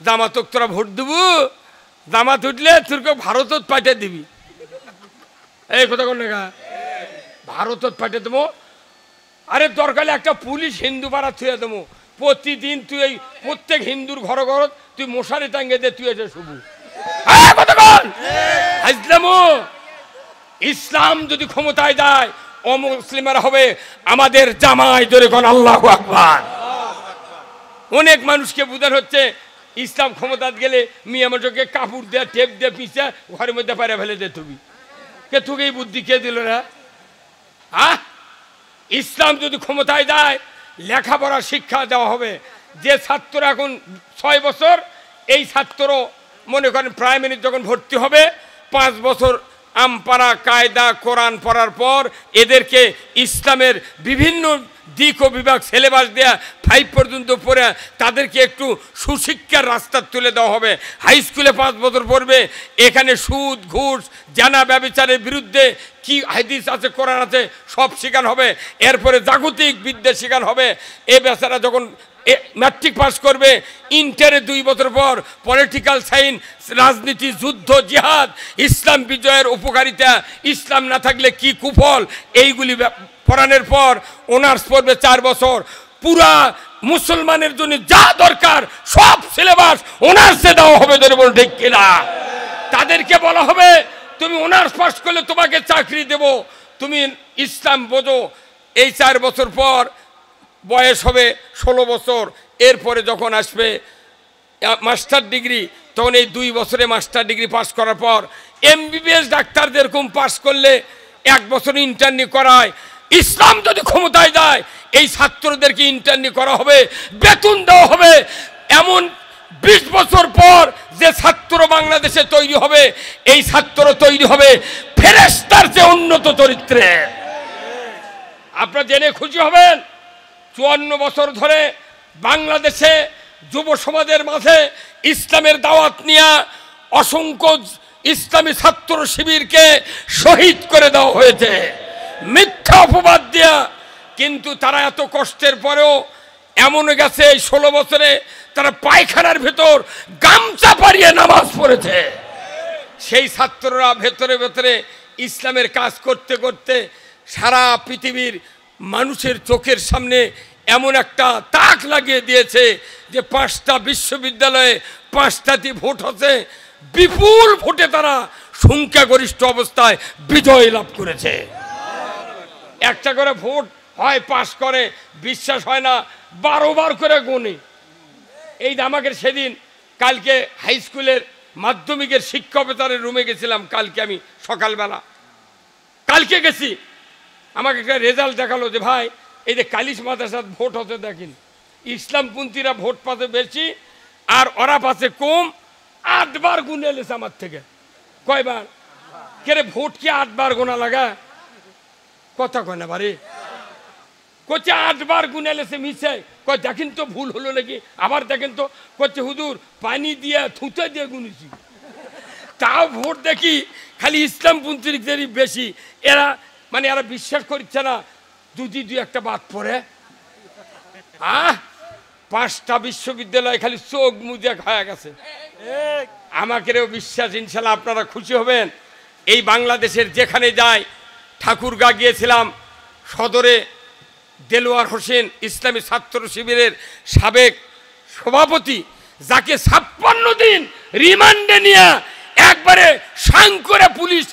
জামাতক তোরা ভোট দেবো, জামাত উঠলে তোরকে ভারতত পাঠিয়ে দিবি। এই কথা কোন না, ভারতত পাঠিয়ে দেবো। আরে দরকারে একটা পুলিশ হিন্দু পাড়া থুয়ে দেবো, প্রতিদিন তুই এই প্রত্যেক হিন্দুর ঘর ঘর তুই মশারি টাঙ্গে দে, তুই এসে শুবু। ইসলাম যদি ক্ষমতায় যায় অমুসলিমেরা হবে আমাদের জামাই। ধরে কোন আল্লাহু আকবার। অনেক মানুষকে বুঝানো হচ্ছে ইসলাম ক্ষমতা গেলে মিয়া মানুষকে কাপড় দিয়ে টেপ দিয়ে পিছিয়ে ঘরের মধ্যে পারে ফেলে দে। তুমি কে তোকে এই বুদ্ধি কে দিল না? ইসলাম যদি ক্ষমতায় যায় লেখাপড়া শিক্ষা দেওয়া হবে। যে ছাত্র এখন 6 বছর, এই ছাত্র মনে করেন প্রাইমারি যখন ভর্তি হবে 5 বছর আমপাড়া কায়দা কোরআন পড়ার পর এদেরকে ইসলামের বিভিন্ন দিক ও বিভাগ সিলেবাস দেয়া 5 পর্যন্ত পড়ে তাদেরকে একটু সুশিক্ষার রাস্তা তুলে দেওয়া হবে। হাই স্কুলে 5 বছর পড়বে, এখানে সুদ ঘুষ জানা ব্যভিচারের বিরুদ্ধে কি হাদিস আছে কোরআন আছে সব শেখানো হবে। এরপরে জাগতিক বিদ্যা শেখানো হবে। এ বেচারা যখন ম্যাট্রিক পাস করবে, ইন্টারে 2 বছর পর পলিটিক্যাল সায়েন্স, রাজনীতি, যুদ্ধ, জিহাদ, ইসলাম বিজয়ের উপকারিতা, ইসলাম না থাকলে কি কুফল, এইগুলি পড়ানোর পর অনার্স পড়বে 4 বছর। পুরা মুসলমানের জন্য যা দরকার সব সিলেবাস অনার্সে দেওয়া হবে। ঠিক কিনা? তাদেরকে বলা হবে তুমি অনার্স পাস করলে তোমাকে চাকরি দেব, তুমি ইসলাম বোঝো। এই 4 বছর পর বয়স হবে 16 বছর। এরপরে যখন আসবে মাস্টার ডিগ্রি, তখন এই 2 বছরে মাস্টার ডিগ্রি পাস করার পর MBBS ডাক্তার যেরকম পাস করলে 1 বছর ইন্টার্নি করায়, ইসলাম যদি ক্ষমতায় যায় এই ছাত্রদেরকে ইন্টার্নি করা হবে, বেতন দেওয়া হবে। এমন 20 বছর পর যে ছাত্র বাংলাদেশে তৈরি হবে, এই ছাত্র তৈরি হবে ফেরেশতার চেয়ে উন্নত চরিত্রে। আপনারা জেনে খুশি হবেন 54 বছর ধরে বাংলাদেশে যুব সমাজের মাঝে ইসলামের দাওয়াত নিয়ে অসংখ্য ইসলামী ছাত্র শিবিরকে শহীদ করে দেওয়া হয়েছে মিথ্যা অপবাদ দিয়া। কিন্তু তারা এত কষ্টের পরেও এমন গেছে এই 16 বছরে তারা পায়খানার ভেতর গামছা পাড়িয়ে নামাজ পড়েছে। সেই ছাত্ররা ভেতরে ভেতরে ইসলামের কাজ করতে করতে সারা পৃথিবীর মানুষের চোখের সামনে এমন একটা তাক লাগিয়ে দিয়েছে যে 5টা বিশ্ববিদ্যালয়ে 5টাতে ভোট হচ্ছে, বিপুল ভোটে তারা সংখ্যাগরিষ্ঠ অবস্থায় বিজয় লাভ করেছে। একটা করে ভোট হয় পাস করে, বিশ্বাস হয় না 12 বার করে গুনে। এই আমাকে সেদিন কালকে হাই স্কুলের মাধ্যমিকের শিক্ষা অফিসারের রুমে গেছিলাম, কালকে আমি সকালবেলা কালকে গেছি, আমাকে একটা রেজাল্ট দেখালো যে ভাই এই যে কালিশ মাদ্রাসার ভোট হতে দেখেন, ইসলামপন্থীরা ভোট পাতে বেশি আর ওরা পাচ্ছে কম। 8 বার গুনে এলেছে আমার থেকে। কয়বার? কে ভোট কি 8 বার গোনা লাগা? কথা কয় না বাড়ি করছে 8 বার গুনে এলেছে মিশে। কয় দেখেন তো ভুল হলো নাকি, আবার দেখেন তো। করছে হুজুর পানি দিয়ে থুতে দিয়ে গুনেছি। তাও ভোট দেখি খালি ইসলামপন্থীদেরই বেশি। এরা মানে এরা বিশ্বাস করছে না যদি 2-1টা বাদ পড়ে। 5টা বিশ্ববিদ্যালয় খালি চোখ মুজে খাওয়া গেছে। আমাকেও বিশ্বাস, ইনশাল্লাহ আপনারা খুশি হবেন। এই বাংলাদেশের যেখানে যায়, ঠাকুরগা গিয়েছিলাম, সদরে দেলোয়ার হোসেন ইসলামী ছাত্র শিবিরের সাবেক সভাপতি, যাকে 56 দিন রিমান্ডে নিয়ে একবারে সাং করে পুলিশ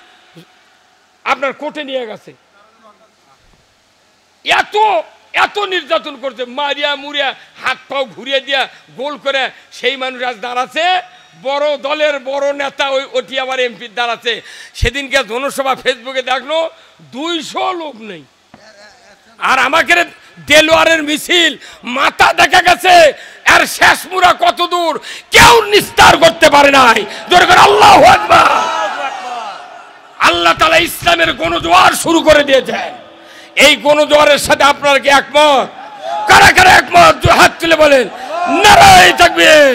আপনার কোর্টে নিয়ে গেছে। এত এত নির্যাতন করছে, মারিয়া মুরিয়া হাত পাও ঘুরিয়ে দিয়া গোল করে। সেই মানুষ আজ দাঁড়াচ্ছে, বড় দলের বড় নেতা, ওটি আবার এমপির দাঁড়াচ্ছে। সেদিনকে জনসভা ফেসবুকে দেখলো 200 লোক নেই। আর আমাকে দেলোয়ারের মিছিল মাথা দেখা গেছে, আর শেষ মুরা কত দূর কেউ নিস্তার করতে পারে নাই। আল্লাহু আকবার। আল্লাহ তাআলা ইসলামের গণজোয়ার শুরু করে দিয়েছেন। এই গণজোয়ারের সাথে আপনারা কি একমত? কারা কারা একমত হাত তুলে বলেন নারায়ে তাকবীর।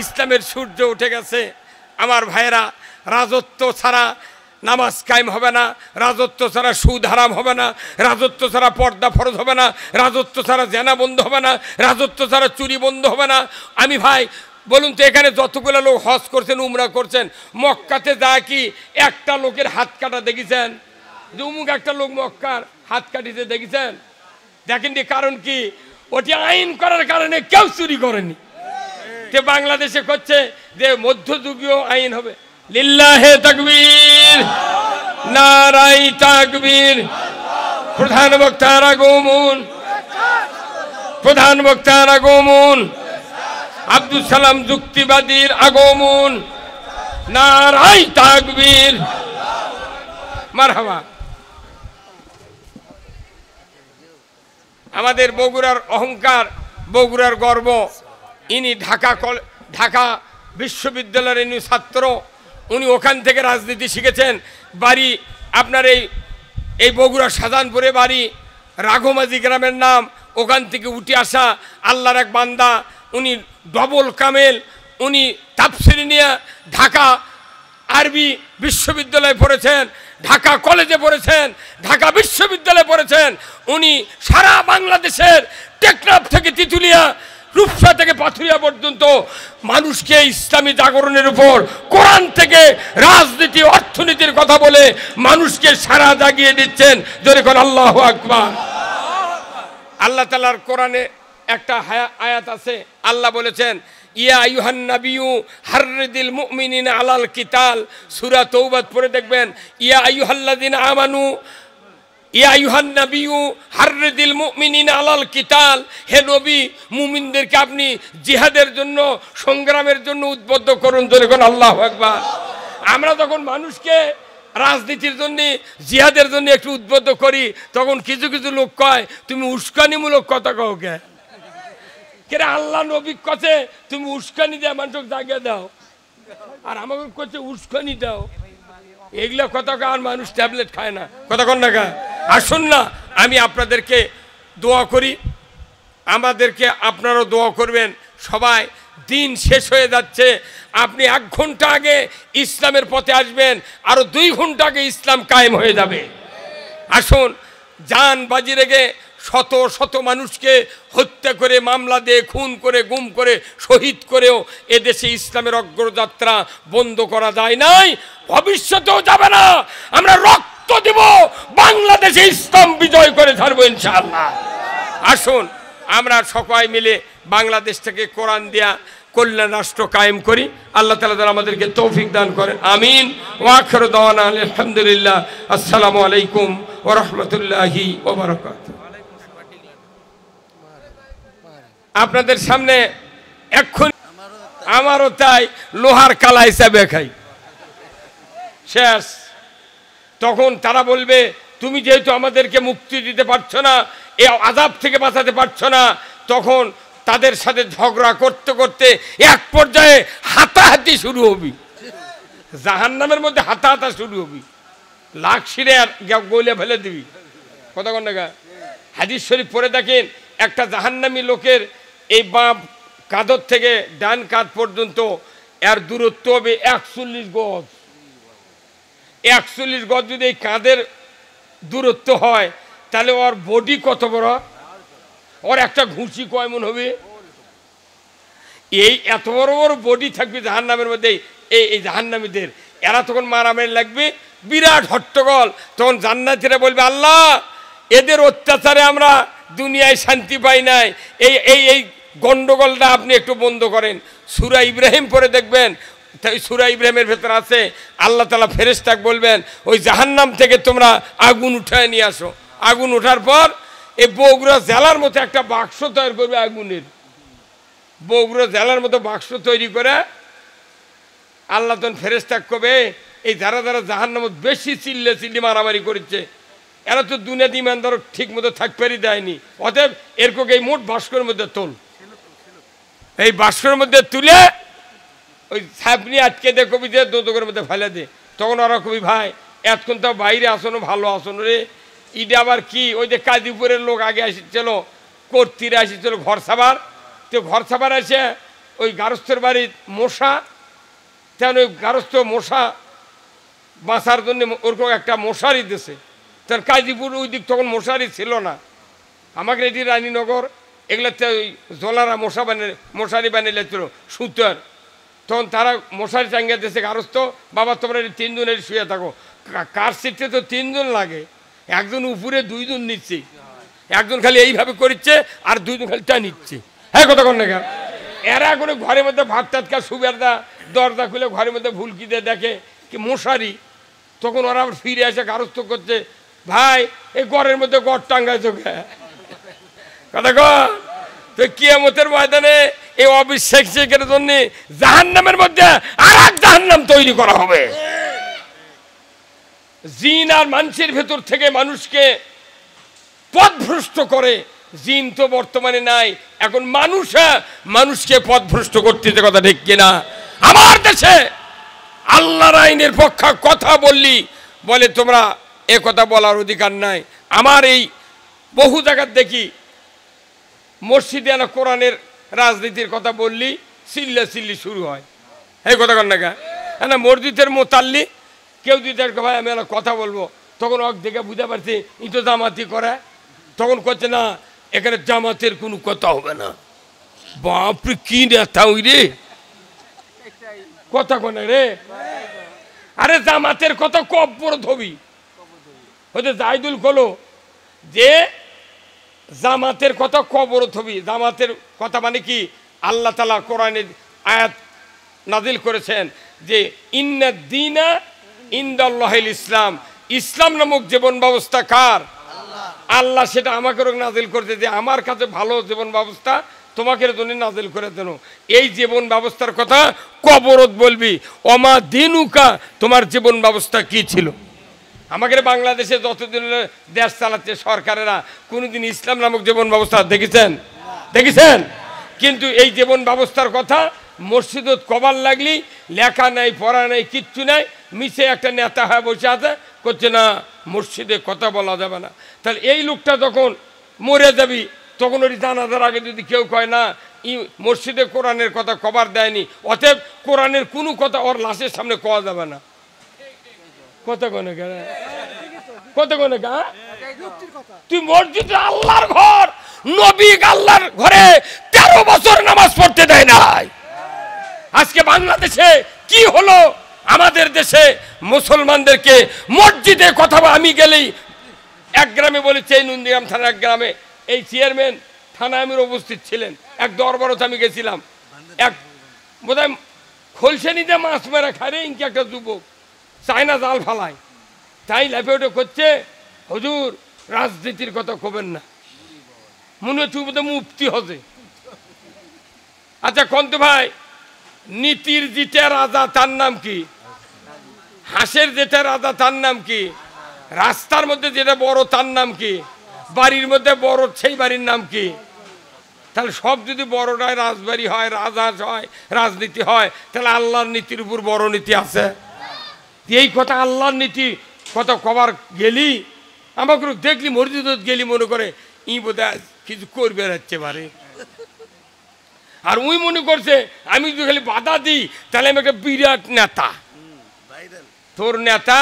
ইসলামের সূর্য উঠে গেছে। আমার ভাইয়েরা, রাজত্ব ছাড়া নামাজ কায়েম হবে না, রাজত্ব ছাড়া সুদ হারাম হবে না, রাজত্ব ছাড়া পর্দা ফরজ হবে না, রাজত্ব ছাড়া জেনা বন্ধ হবে না, রাজত্ব ছাড়া চুরি বন্ধ হবে না। আমি ভাই বলুন তো এখানে যতগুলো লোক হজ করছেন উমরা করছেন মক্কাতে যায় কি একটা লোকের হাত কাটা দেখেছেন যে উমুক একটা লোক মক্কার হাত কাটিতে দেখেছেন দেখেননি কারণ কি ওটি আইন করার কারণে কেউ চুরি করেনি তে বাংলাদেশে করছে যে মধ্যযুগীয় আইন হবে লিল্লাহে তাকবীর নারাই তাকবীর প্রধান বক্তার আগমন প্রধান বক্তার আগমন আব্দুল সালাম যুক্তিবাদীর আগমন নারাই তাকবীর মারহাবা আমাদের বগুড়ার অহংকার বগুড়ার গর্ব ইনি ঢাকা বিশ্ববিদ্যালয়ের ইনি ছাত্র উনি ওখান থেকে রাজনীতি শিখেছেন বাড়ি আপনার এই বগুড়া শাহজাহানপুরে বাড়ি রাঘমাজি গ্রামের নাম ওখান থেকে উঠে আসা আল্লাহর এক বান্দা উনি ডবল কামেল উনি তাফসীর নিয়ে ঢাকা আরবি বিশ্ববিদ্যালয়ে পড়েছেন ঢাকা কলেজে পড়েছেন ঢাকা বিশ্ববিদ্যালয়ে পড়েছেন উনি সারা বাংলাদেশের টেকনাফ থেকে তিতুলিয়া রূপসা থেকে পাথুরিয়া পর্যন্ত মানুষকে ইসলামী জাগরণের উপর কোরআন থেকে রাজনীতি অর্থনীতির কথা বলে মানুষকে সারা জাগিয়ে দিচ্ছেন জোরে কোন আল্লাহু আকবার আল্লাহ তাআলার কোরআনে একটা আয়াত আছে আল্লাহ বলেছেন ইয়া আইয়ুহান নাবিয়্যু হাররিদিল মুমিনিনা আলাল কিতাল সূরা তাওবা পড়ে দেখবেন ইয়া আইয়ুহাল্লাযিনা আমানু ইয়া আইয়ুহান নাবিয়্যু হাররিদিল মুমিনিনা আলাল কিতাল হে নবী মুমিনদেরকে আপনি জিহাদের জন্য সংগ্রামের জন্য উদ্বুদ্ধ করুন জোরে কোন আল্লাহু আকবার আমরা যখন মানুষকে রাজনীতির জন্য জিহাদের জন্য একটু উদ্বুদ্ধ করি তখন কিছু কিছু লোক কয় তুমি উস্কানিমূলক কথা কও কে কেরে আল্লাহ নবী কছে তুমি উস্কানি দিয়ে মানুষকে জাগিয়ে দাও আর আমাকে কচ্ছে উস্কানি দাও এগুলা কথা আর মানুষ ট্যাবলেট খায় না কথা কন না কা আসুন না আমি আপনাদেরকে দোয়া করি আমাদেরকে আপনারাও দোয়া করবেন সবাই দিন শেষ হয়ে যাচ্ছে আপনি 1 ঘন্টা আগে ইসলামের পথে আসবেন আরো 2 ঘন্টা আগে ইসলাম কায়েম হয়ে যাবে আসুন জান বাজি রেখে শত শত মানুষকে হত্যা করে মামলা দিয়ে খুন করে গুম করে শহীদ করেও এদেশে ইসলামের অগ্রযাত্রা বন্ধ করা যায় নাই ভবিষ্যতেও যাবে না আমরা রক্ত দেব বাংলাদেশে ইসলাম বিজয় করে ছাড়বো ইনশাআল্লাহ আসুন আমরা সবাই মিলে বাংলাদেশ থেকে কোরআন দিয়া কল্যাণ রাষ্ট্র কায়েম করি আল্লাহ তাআলা যেন আমাদেরকে তৌফিক দান করেন আমিন ওয়া আখিরু দাওয়ানা আলহামদুলিল্লাহ আসসালামু আলাইকুম ওয়া রাহমাতুল্লাহি ওয়া বারাকাতুহু আপনাদের সামনে এখন আমারও তাই লোহার কালা হিসাবে খাই শেষ তখন তারা বলবে তুমি যেহেতু আমাদেরকে মুক্তি দিতে পারছো না এই আযাব থেকে বাঁচাতে পারছো না তখন তাদের সাথে ঝগড়া করতে করতে এক পর্যায়ে হাতাহাতি শুরু হবে জাহান্নামের মধ্যে হাতাহাতা শুরু হবে লাখ ছিঁড়ে আর গলে ফেলে দিবি কথা কন না হাদিস শরীফ পড়ে দেখেন একটা জাহান্নামী লোকের এই বাম কাঁধর থেকে ডান কাঁধ পর্যন্ত এর দূরত্ব হবে 41 গজ 41 গজ যদি এই কাঁধের দূরত্ব হয় তাহলে ওর বডি কত বড় ওর একটা ঘুষি কয় মন হবে এই এত বড় বড় বডি থাকবে জাহান্নামের মধ্যে এই জাহান্নামীদের এরা তখন মারামারি লাগবে বিরাট হট্টগোল তখন জান্নাতীরা বলবে আল্লাহ এদের অত্যাচারে আমরা দুনিয়ায় শান্তি পাই নাই এই এই এই গন্ডগোলটা আপনি একটু বন্ধ করেন সূরা ইব্রাহিম পড়ে দেখবেন তাই সূরা ইব্রাহিমের ভেতর আছে আল্লাহ তাআলা ফেরেশতাকে বলবেন ওই জাহান্নাম থেকে তোমরা আগুন উঠায় নিয়ে আসো আগুন ওঠার পর এই বগুড়া জেলার মতো একটা বাক্স তৈরি করবে আগুনের বগুড়া জেলার মতো বাক্স তৈরি করে আল্লাহ তখন ফেরেশতাকে কবে এই যারা যারা জাহান্নামে বেশি চিল্লি মারামারি করেছে এরা তো দুনিয়াতে ইমানদার ঠিক মতো থাকতেই দেয়নি অতএব এরকম এই মোট বাস্কের মধ্যে তোল এই বাস্কের মধ্যে তুলে ওই ছাপনি আটকে দে কবি দিয়ে দোদকের মধ্যে ফেলে দে তখন ওরা কবি ভাই এতক্ষণ তো বাইরে আসনো ভালো আসনো রে ইডে আবার কি ওই যে কাজীপুরের লোক আগে আসছিল কর্তিরা আসছিল ঘর সাবার তো ঘর সাবার আসে ওই গারস্থের বাড়ির মশা তেমন ওই গারস্থ মশা বাঁচার জন্য ওরকম একটা মশারি দিছে তখন কাজীপুর ওই দিক তখন মশারি ছিল না আমাকে এটি রানীনগর এগুলোতে ওই জোলারা মশারি বানিয়েছিল সুতোর, তখন তারা মশারি টাঙ্গিয়ে দিয়েছে গারস্থ, বাবা তোমরা 3 জনের শুয়ে থাকো। কার সিটে তো 3 জন লাগে, একজন উপরে 2 জন নিচ্ছে, একজন খালি এইভাবে করছে আর 2 জন খালি টা নিচ্ছে। হ্যাঁ কথা কন না কেন? এরা করে ঘরের মধ্যে ভাত টাত খা সুবেরদা দরজা খুলে ঘরের মধ্যে ভুলকি দিয়ে দেখে কি মশারি, তখন ওরা আবার ফিরে এসে গারস্থ করছে, ভাই এই ঘরের মধ্যে গড় টাঙ্গাইছো কথা কন। তো কিয়ামতের ময়দানে এই অবিশ্বাসের জন্য জাহান্নামের মধ্যে আর এক জাহান্নাম তৈরি করা হবে। জিন আর মানুষের ভেতর থেকে মানুষকে পথভ্রষ্ট করে। জিন তো বর্তমানে নাই, এখন মানুষকে পথভ্রষ্ট করতেছে, কথা ঠিক কিনা? আমার দেশে আল্লাহর আইনের পক্ষে কথা বললি বলে তোমরা এ কথা বলার অধিকার নাই। আমার এই বহু জায়গার দেখি মসজিদে না কোরআনের রাজনীতির কথা বললি চিল্লি শুরু হয়। এই কথা কন না কেন? না মসজিদের মোতাল্লি কেউ যদি ভাই আমি কথা বলবো, তখন অক দেখে বুঝতে পারছি ই তো জামাতি করে, তখন করছে না এখানে জামাতের কোনো কথা হবে না। বাপরে কি নেতা ওই রে, কথা কনে রে। আরে জামাতের কথা কব্বর ধবি হয়তো জাইদুল কলো যে জামাতের কথা কবর থবি। জামাতের কথা মানে কি? আল্লাহ তাআলা কোরআনের আয়াত নাজিল করেছেন যে ইন্নাদ দীনা ইনদাল্লাহিল ইসলাম, ইসলাম নামক জীবন ব্যবস্থা কার? আল্লাহ। সেটা আমাকে নাজিল করতে যে আমার কাছে ভালো জীবন ব্যবস্থা তোমাকে জন্য নাজিল করে দেন। এই জীবন ব্যবস্থার কথা কবরত বলবি, ওমা দিনুকা তোমার জীবন ব্যবস্থা কি ছিল। আমাদের বাংলাদেশে যতদিন দেশ চালাচ্ছে সরকারেরা কোনোদিন ইসলাম নামক জীবন ব্যবস্থা দেখেছেন? কিন্তু এই জীবন ব্যবস্থার কথা মসজিদত কবার লাগলি লেখা নাই, পড়া নাই, কিচ্ছু নাই, মিশে একটা নেতা হয়ে বসে আছে, করছে না মসজিদে কথা বলা যাবে না। তাহলে এই লোকটা যখন মরে যাবি তখন ওই জানাজার আগে যদি কেউ কয় না মসজিদে কোরআনের কথা কবার দেয়নি, অতএব কোরআনের কোনো কথা ওর লাশের সামনে কওয়া যাবে না। কত কোনে গা তুই মসজিদে আল্লাহর ঘর, নবী আল্লাহর ঘরে 13 বছর নামাজ পড়তে দেয় নাই। আজকে বাংলাদেশে কি হলো? আমাদের দেশে মুসলমানদেরকে মসজিদে কথা আমি গেলেই এক গ্রামে বলেছে, এই নন্দীগ্রাম থানার এক গ্রামে এই চেয়ারম্যান থানা আমির উপস্থিত ছিলেন, এক দরবারত আমি গেছিলাম, এক বোধহয় খোলসেনিতে মাছ মেরা খারে ইনকি একটা যুবক চায়না জাল ফালায়, তাই লাফে ওটা করছে হুজুর রাজনীতির কথা কবেন না, মনে হচ্ছে বোধহয় মুফতি হজে। আচ্ছা কন্ত ভাই, নীতির যেটা রাজা তার নাম কি? হাঁসের যেটা রাজা তার নাম কি? রাস্তার মধ্যে যেটা বড় তার নাম কি? বাড়ির মধ্যে বড় সেই বাড়ির নাম কি? তাহলে সব যদি বড়টায় রাজবাড়ি হয়, রাজহাঁস হয়, রাজনীতি হয়, তাহলে আল্লাহর নীতির উপর বড় নীতি আছে? এই কথা আল্লাহর নীতি কথা কবার গেলি আমাকে দেখলি মসজিদ গেলি মনে করে ই বোধহয় কিছু করবে যাচ্ছে পারে, আর ওই মনে করছে আমি যদি খালি বাধা দিই তাহলে আমি একটা বিরাট নেতা। তোর নেতা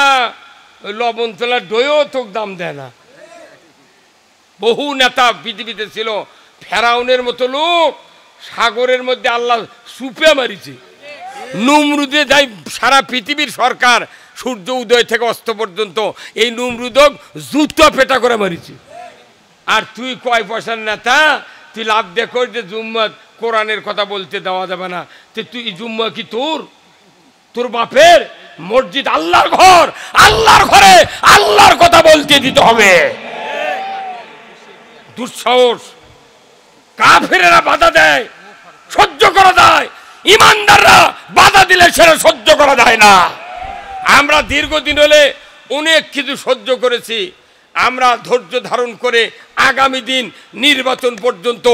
ওই লবণ তোলার দইও তোকে দাম দেয় না। বহু নেতা পৃথিবীতে ছিল, ফেরাউনের মতো লোক সাগরের মধ্যে আল্লাহ সুপে মারিছে। নমরুদে যাই সারা পৃথিবীর সরকার সূর্য উদয় থেকে অস্ত পর্যন্ত এই নমরুদক জুতো পেটা করে মারিছে। আর তুই কয় পয়সার নেতা, তুই লাভ দেখো যে জুম্মা কোরআনের কথা বলতে দেওয়া যাবে না। তুই জুম্মা কি তোর বাপের? মসজিদ আল্লাহর ঘর, আল্লাহর ঘরে আল্লাহর কথা বলতে দিতে হবে। দুঃসাহস, কাফেরেরা বাধা দেয় সহ্য করা যায়, ইমানদাররা বাধা দিলে সেটা সহ্য করা যায় না। আমরা দীর্ঘদিন হলে অনেক কিছু সহ্য করেছি, আমরা ধৈর্য ধারণ করে আগামী দিন নির্বাচন পর্যন্ত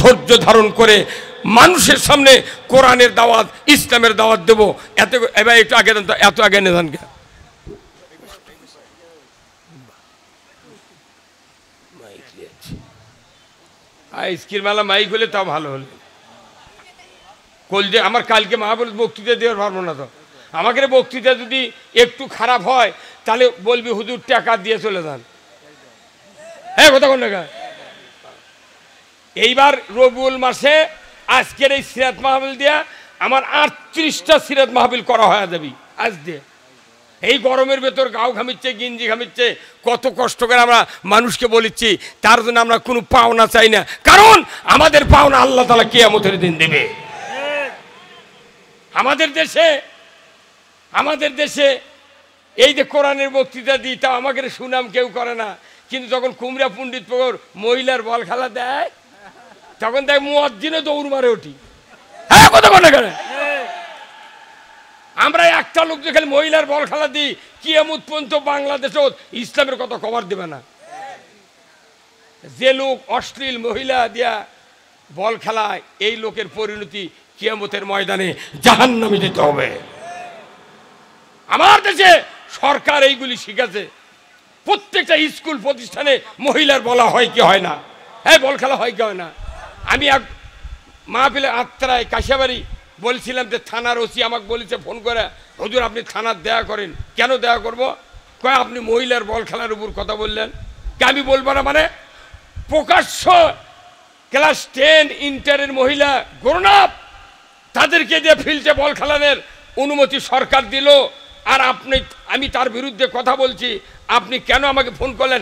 ধৈর্য ধারণ করে মানুষের সামনে কোরআনের দাওয়াত, ইসলামের দাওয়াত দেব। এবার একটু আগে এত আগে নেন কে আইসকির মেলা মাইক হলে তাও ভালো হলো। কলজে আমার কালকে মাহবুব বক্তৃতা দেওয়ার পারবো না, তো আমাকে বক্তৃতা যদি একটু খারাপ হয় তাহলে বলবি হুজুর টাকা দিয়ে চলে যান। হ্যাঁ কথা কোন টাকা এইবার রবিউল মাসে আজকের এই সিরাত মাহফিল দিয়া আমার 38টা সিরাত মাহফিল করা হয়ে যাবে আজ দিয়ে। এই গরমের ভেতর গাও ঘামিচ্ছে, গিঞ্জি ঘামিচ্ছে, কত কষ্ট করে আমরা মানুষকে বলেছি, তার জন্য আমরা কোনো পাওনা চাই না, কারণ আমাদের পাওনা আল্লাহ তাআলা কিয়ামতের দিন দেবে। আমাদের দেশে এই যে কোরআনের বক্তৃতা দিই, তা আমাকে সুনাম কেউ করে না, কিন্তু যখন কুমড়া পণ্ডিত পুকুর মহিলার বল খেলা দেয়, তখন দেখ মুয়াজ্জিনে দৌড় মারে ওঠি। হ্যাঁ, কথা বলে কেন? আমরা একটা লোক যে খালি মহিলার বল খেলা দিই, কিয়ামত পর্যন্ত বাংলাদেশে ইসলামের কথা কভার দেবে না। যে লোক অশ্লীল মহিলা দিয়া বল খেলায়, এই লোকের পরিণতি কিয়ামতের ময়দানে জাহান্নামে যেতে হবে। আমার দেশে সরকার এইগুলি শিখেছে, প্রত্যেকটা স্কুল প্রতিষ্ঠানে মহিলার বলা হয় কি হয় না, হ্যাঁ বল খেলা হয় কি হয় না। আমি এক মাহফিলে আত্রায় কাশিয়াবাড়ি বলছিলাম যে থানার ওসি আমাকে বলেছে ফোন করে, হুজুর আপনি থানার দেয়া করেন। কেন দেয়া করব? কয় আপনি মহিলার বল খেলার উপর কথা বললেন। আমি বলবো না মানে? প্রকাশ্য ক্লাস 10 ইন্টারের মহিলা গ্রোন আপ, তাদেরকে দিয়ে ফিল্ডে বল খেলানোর অনুমতি সরকার দিল, আর আমি তার বিরুদ্ধে কথা বলছি, আপনি কেন আমাকে ফোন করলেন?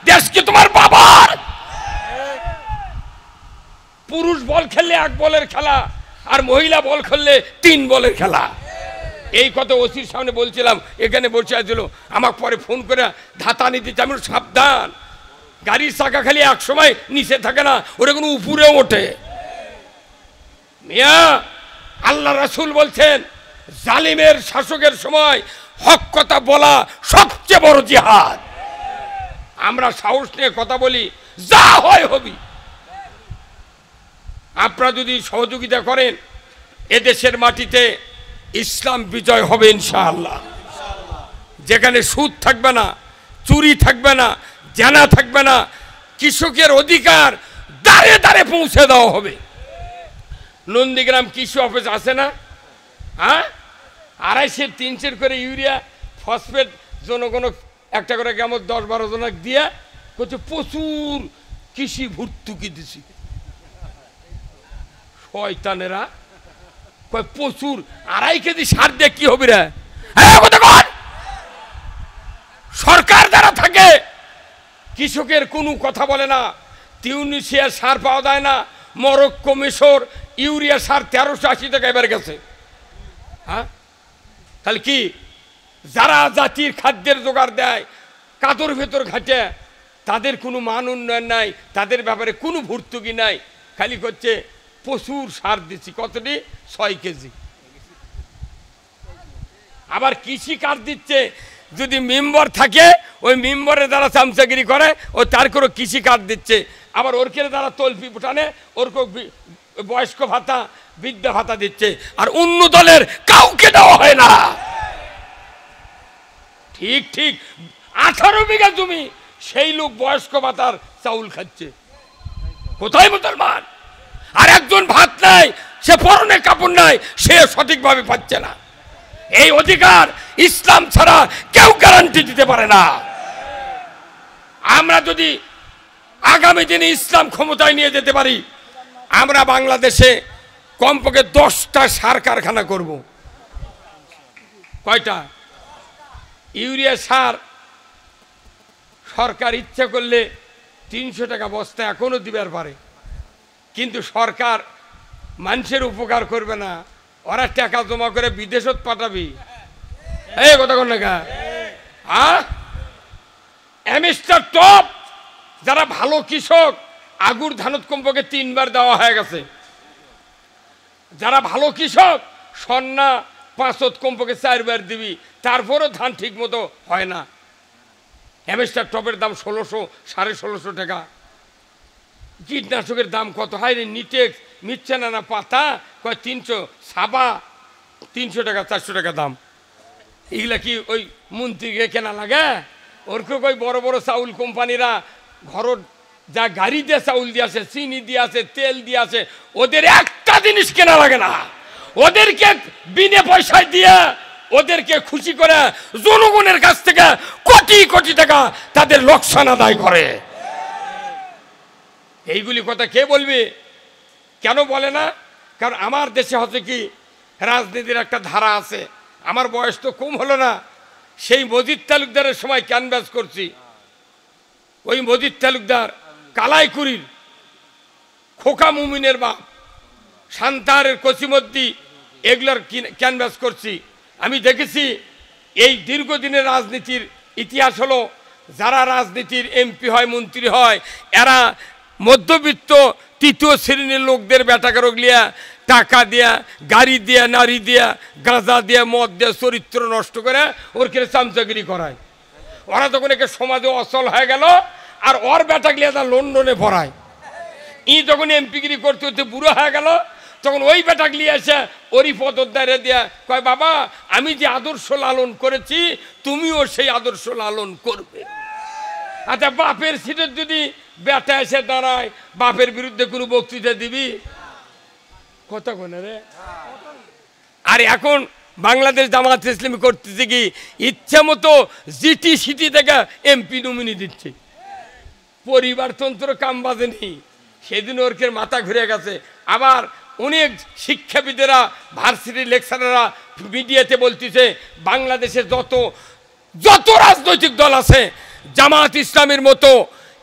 দেশ কি তোমার বাবার? পুরুষ বল খেললে 1 বলের খেলা, আর মহিলা বল খেললে 3 বলের খেলা। এই কথা ওসির সামনে বলছিলাম, এখানে বসে আছিল, আমাকে পরে ফোন করে ধাতানি দিচ্ছে। আমি সাবধান, গাড়ির চাকা খালি এক সময় নিচে থাকে না, ওটা কোনো উপরে ওঠে। মিয়া, আল্লাহ রাসূল বলছেন জালিমের শাসকের সময় হক কথা বলা সবচেয়ে বড় জিহাদ। আমরা সাহস নিয়ে কথা বলি, যা হয় হবি। আপনারা যদি সহযোগিতা করেন, এদেশের মাটিতে ইসলাম বিজয় হবে ইনশাআল্লাহ। যেখানে সুদ থাকবে না, চুরি থাকবে না, জানা থাকবে না, কৃষকের অধিকার দাঁড়ে দাঁড়ে পৌঁছে দেওয়া হবে। নন্দীগ্রাম কৃষি অফিস আছে না? হ্যাঁ, 250-300 করে ইউরিয়া ফসফেট জনগণ একটা করে কেমন 10-12 জনক দিয়ে করছে, প্রচুর কৃষি ভর্তুকি দিছি। শয়তানেরা কয় প্রচুর, 2.5 কেজি সার দিয়ে কি হবে রে? সরকার যারা থাকে কৃষকের কোনো কথা বলে না। তিউনিসিয়ার সার পাওয়া যায় না, মরক্কো, মিশর ইউরিয়া সার 1380 টাকা এবার গেছে। হ্যাঁ, তাহলে কি যারা জাতির খাদ্যের জোগাড় দেয়, কাদর ভেতর ঘাটে, তাদের কোনো মান উন্নয়ন নাই, তাদের ব্যাপারে কোনো ভর্তুকি নাই, খালি করছে প্রচুর সার দিচ্ছি। কতটি? 6 কেজি। আবার কৃষি কার্ড দিচ্ছে, যদি মেম্বার থাকে ওই মেম্বারে যারা চামচাগিরি করে ও তার করে কৃষি কার্ড দিচ্ছে। আবার ওর কেড়ে যারা তলপি ফুটানে ওর বয়স্ক ভাতা, বৃদ্ধা ভাতা দিচ্ছে, আর অন্য দলের কাউকে দেওয়া হয় না। ঠিক ঠিক 18 বিঘা জমি, সেই লোক বয়স্ক ভাতার চাউল খাচ্ছে। কোথায় মুসলমান? আর একজন ভাত নাই, সে পরনে কাপড় নাই, সে সঠিকভাবে পাচ্ছে না। এই অধিকার ইসলাম ছাড়া কেউ গ্যারান্টি দিতে পারে না। আমরা যদি আগামী দিনে ইসলাম ক্ষমতায় নিয়ে যেতে পারি, আমরা বাংলাদেশে কমপক্ষে 10টা সার কারখানা করব। কয়টা? ইউরিয়া সার সরকার ইচ্ছা করলে 300 টাকা বস্তা এখনো দিবার পারে, কিন্তু সরকার মানুষের উপকার করবে না, ওরা টাকা জমা করে বিদেশত পাঠাবি। এই কথা কোন না? এমএসটার টপ যারা ভালো কৃষক, আগুর ধানত কমপক্ষে 3 বার দেওয়া হয়ে গেছে। যারা ভালো কৃষক সন্না 5 কমপক্ষে 4 বার দিবি, তারপরও ধান ঠিক মতো হয় না। এমএসটার টপের দাম 1600-1650 টাকা। কীটনাশকের দাম কত? হাই রে, নিটেক্স মিটছে না পাতা কয় 300, সাবা 300 টাকা 400 টাকা দাম। এগুলা কি ওই মন্ত্রীকে কেনা লাগে? ওরকে ওই বড় বড় চাউল কোম্পানিরা ঘর যা গাড়ি দিয়ে চাউল দিয়ে আসে, চিনি দিয়ে আসে, তেল দিয়ে আসে, ওদের একটা জিনিস কেনা লাগে না। ওদেরকে বিনা পয়সায় দিয়ে ওদেরকে খুশি করে জনগণের কাছ থেকে কোটি কোটি টাকা তাদের লোকসান আদায় করে। এইগুলি কথা কে বলবে? কেন বলে না? কারণ আমার দেশে হচ্ছে কি রাজনীতির একটা ধারা আছে। আমার বয়স তো কম হলো না, সেই মজিদ তালুকদারের সময় ক্যানভাস করছি। ওই মজিদ তালুকদার কালাইকুড়ির খোকা মুমিনের বাপ, সান্তারের কচিমদ্দি, এগুলোর ক্যানভাস করছি। আমি দেখেছি এই দীর্ঘদিনের রাজনীতির ইতিহাস হলো, যারা রাজনীতির এমপি হয়, মন্ত্রী হয়, এরা মধ্যবিত্ত তৃতীয় শ্রেণীর লোকদের বেটাকে রগলিয়া টাকা দিয়া, গাড়ি দিয়া, নারী দিয়া, গাঁজা দিয়া, মদ দিয়া চরিত্র নষ্ট করে ওর কেন চামচাগিরি করায়। ওরা তখন একে সমাজে অচল হয়ে গেল, আর ওর বেটাগুলিয়া তা লন্ডনে পড়ায়। ই যখন এমপিগিরি করতে করতে বুড়ো হয়ে গেল, তখন ওই বেটাগুলি এসে ওরই পদোদ্দারে দিয়া কয়, বাবা আমি যে আদর্শ লালন করেছি তুমিও সেই আদর্শ লালন করবে। আচ্ছা, বাপের সিটের যদি বেটা এসে দাঁড়ায়, বাপের বিরুদ্ধে কোনো বক্তৃতা দিবি? কথা কোন রে? আর এখন বাংলাদেশ জামাত ইসলামী করতেছে কি, ইচ্ছা মতো জিটি সিটি থেকে এমপি নমিনি দিচ্ছে। পরিবারতন্ত্র কাম বাজেনি, সেদিন ওরকে মাথা ঘুরে গেছে। আবার অনেক শিক্ষাবিদেরা, ভার্সিটি লেকচারাররা মিডিয়াতে বলতেছে বাংলাদেশে যত রাজনৈতিক দল আছে, জামাত ইসলামের মতো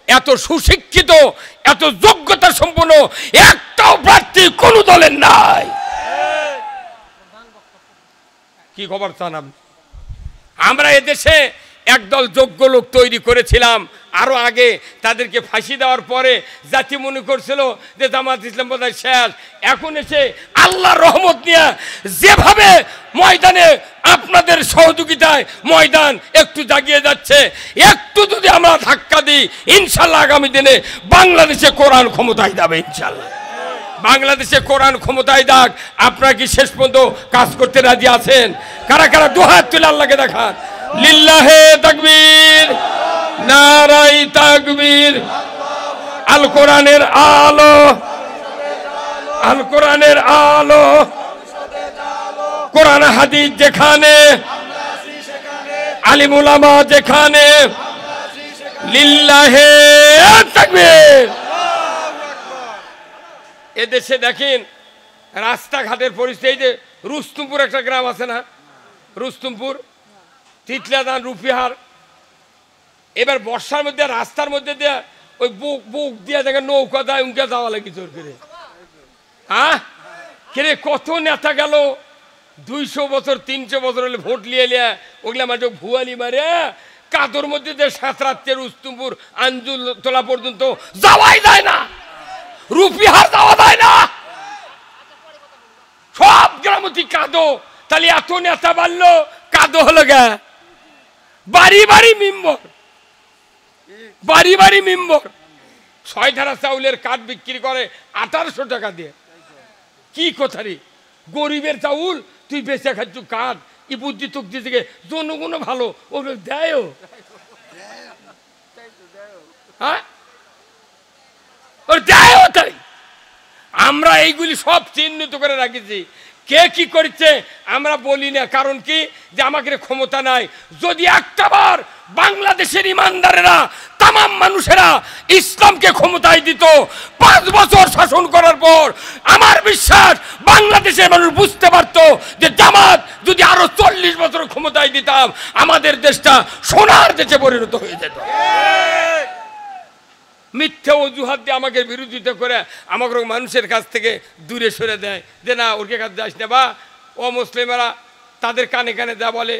এত সুশিক্ষিত, এত যোগ্যতা সম্পন্ন একটাও প্রার্থী কোন দলের নাই। কি খবর চান আপনি? আমরা এদেশে একদল যোগ্য লোক তৈরি করেছিলাম আরো আগে, তাদেরকে ফাঁসি দেওয়ার পরে জাতি মনে করছিল যে জামাত ইসলাম বোধহয় শেষ। এখন এসে আল্লাহর রহমত নিয়ে যেভাবে ময়দানে আপনাদের সহযোগিতায় ময়দান একটু জাগিয়ে যাচ্ছে, একটু যদি আমরা ধাক্কা দিই, ইনশাল্লাহ আগামী দিনে বাংলাদেশে কোরআন ক্ষমতায় যাবে। ইনশাল্লাহ বাংলাদেশে কোরআন ক্ষমতায় যাক। আপনারা কি শেষ পর্যন্ত কাজ করতে রাজি আছেন? কারা কারা দুহাত তুলে আল্লাহকে দেখান। লিল্লাহে তাকবীর, নারাই তাকবীর। আল কোরআনের আলো, আল কোরআনের আলো, কোরআন হাদিস যেখানে, আলিম উলামা যেখানে, লিল্লাহে তাকবীর। এদেশে দেখেন রাস্তাঘাটের পরিস্থিতি। এই যে রুস্তমপুর একটা গ্রাম আছে না, রুস্তমপুর, তিতলাদান, রুপিহার, এবার বর্ষার মধ্যে রাস্তার মধ্যে দিয়ে ওই বুক বুক দিয়ে দেখে নৌকা দেয়, উনকে যাওয়া লাগে জোর করে। হ্যাঁ, কে কত নেতা গেল 200 বছর 300 বছর হলে ভোট লিয়ে লিয়া ওগুলা মাঝে ভুয়ালি মারে কাদর মধ্যে দিয়ে সাঁতরাচ্ছে। রুস্তমপুর আঞ্জুল তোলা পর্যন্ত যাওয়াই যায় না, রুপিহার যাওয়া যায় না, সব গ্রামতি কাদো। তাহলে এত নেতা বাড়লো, কাদো হলো গা। বাড়ি বাড়ি মেম্বর, বাড়ি বাড়ি মেম্বর। 6 ধারা চাউলের কাঠ বিক্রি করে 1800 টাকা দিয়ে। কি কথা রে, গরিবের চাউল তুই বেঁচে খাচ্ছ কাঠ। ই বুদ্ধি তুক্তি থেকে জনগণ ভালো, ওগুলো দেয়ও। হ্যাঁ, ওর দেয়ও। তাই আমরা এইগুলি সব চিহ্নিত করে রাখেছি। কে কি করছে আমরা বলি না, কারণ কি যে আমাদের ক্ষমতা নাই। যদি একটাবার বাংলাদেশের ইমানদারেরা, তামাম মানুষেরা ইসলামকে ক্ষমতায় দিত 5 বছর শাসন করার পর, আমার বিশ্বাস বাংলাদেশের মানুষ বুঝতে পারত যে জামাত যদি আরো 40 বছর ক্ষমতায় দিতাম, আমাদের দেশটা সোনার দেশে পরিণত হয়ে যেত। মিথ্যা অজুহাত দিয়ে আমাকে বিরোধিতা করে আমাকে মানুষের কাছ থেকে দূরে সরে দেয়, যে না ওর কাছে যাস না, বা ও মুসলিমেরা তাদের কানে কানে যা বলে